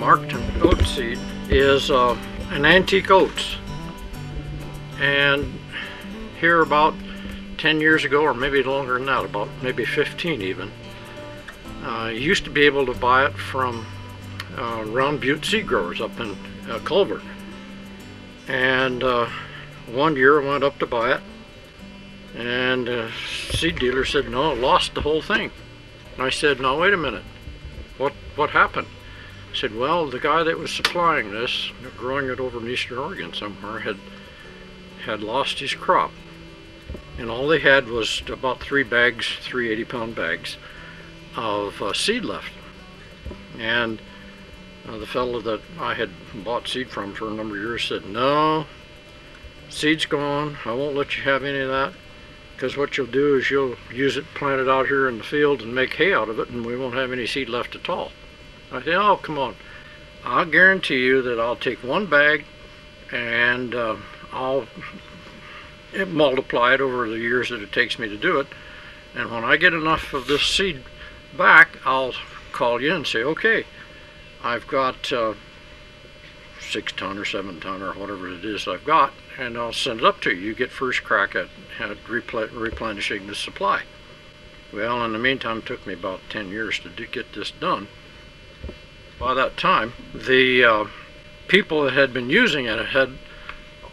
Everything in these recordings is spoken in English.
Markton Oat Seed is an antique oats, and here about 10 years ago, or maybe longer than that, about maybe 15 even, you used to be able to buy it from Round Butte seed growers up in Culver. And one year I went up to buy it, and the seed dealer said, no, lost the whole thing. And I said, no, wait a minute, what happened? He said, well, the guy that was supplying this, growing it over in Eastern Oregon somewhere, had lost his crop. And all they had was about 3 bags, 3 80-pound bags of seed left. And the fellow that I had bought seed from for a number of years said, no, seed's gone, I won't let you have any of that, because what you'll do is you'll use it, plant it out here in the field and make hay out of it, and we won't have any seed left at all. I said, oh, come on, I'll guarantee you that I'll take 1 bag and I'll multiply it over the years that it takes me to do it, and when I get enough of this seed back, I'll call you and say, okay, I've got 6 ton or 7 ton or whatever it is I've got, and I'll send it up to you. You get first crack at replenishing the supply. Well, in the meantime, it took me about 10 years to get this done. By that time, the people that had been using it had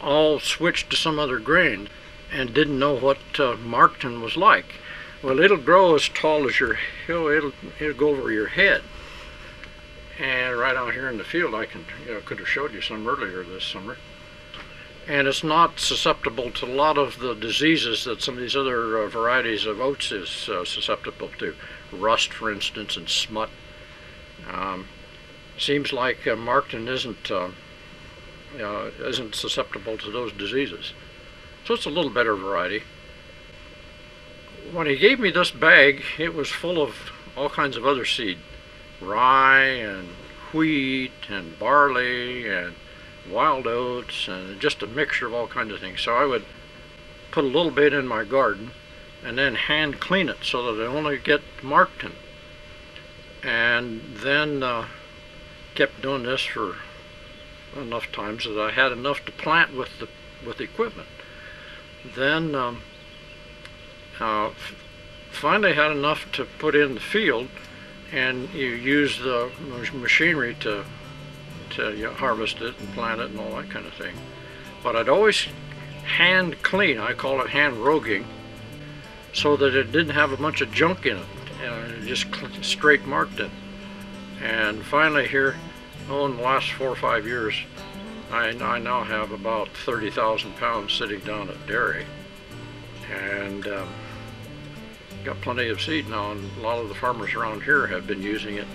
all switched to some other grain and didn't know what Markton was like. Well, it'll grow as tall as your hill, it'll go over your head. And right out here in the field, I could have showed you some earlier this summer. And it's not susceptible to a lot of the diseases that some of these other varieties of oats is susceptible to. Rust, for instance, and smut. Seems like Markton isn't susceptible to those diseases. So it's a little better variety. When he gave me this bag, it was full of all kinds of other seed. Rye and wheat and barley and wild oats and just a mixture of all kinds of things. So I would put a little bit in my garden and then hand clean it so that I only get Markton. And then kept doing this for enough times that I had enough to plant with the equipment. Then finally had enough to put in the field, and you use the machinery to harvest it and plant it and all that kind of thing. But I'd always hand clean, I call it hand roguing, so that it didn't have a bunch of junk in it, just straight Markton. And finally here, in the last 4 or 5 years, I now have about 30,000 pounds sitting down at dairy, and got plenty of seed now, and a lot of the farmers around here have been using it.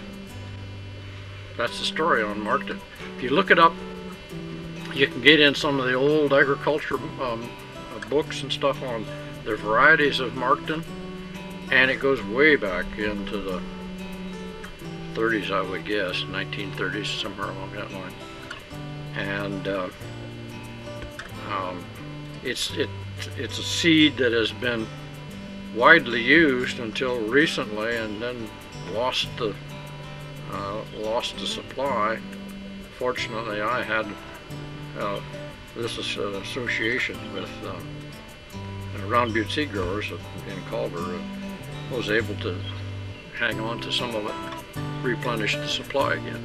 That's the story on Markton. If you look it up, you can get in some of the old agriculture books and stuff on the varieties of Markton, and it goes way back into the 30s, I would guess, 1930s, somewhere along that line. And it's a seed that has been widely used until recently, and then lost the supply. Fortunately, I had this association with Round Butte seed growers in Culver. Was able to hang on to some of it, replenish the supply again.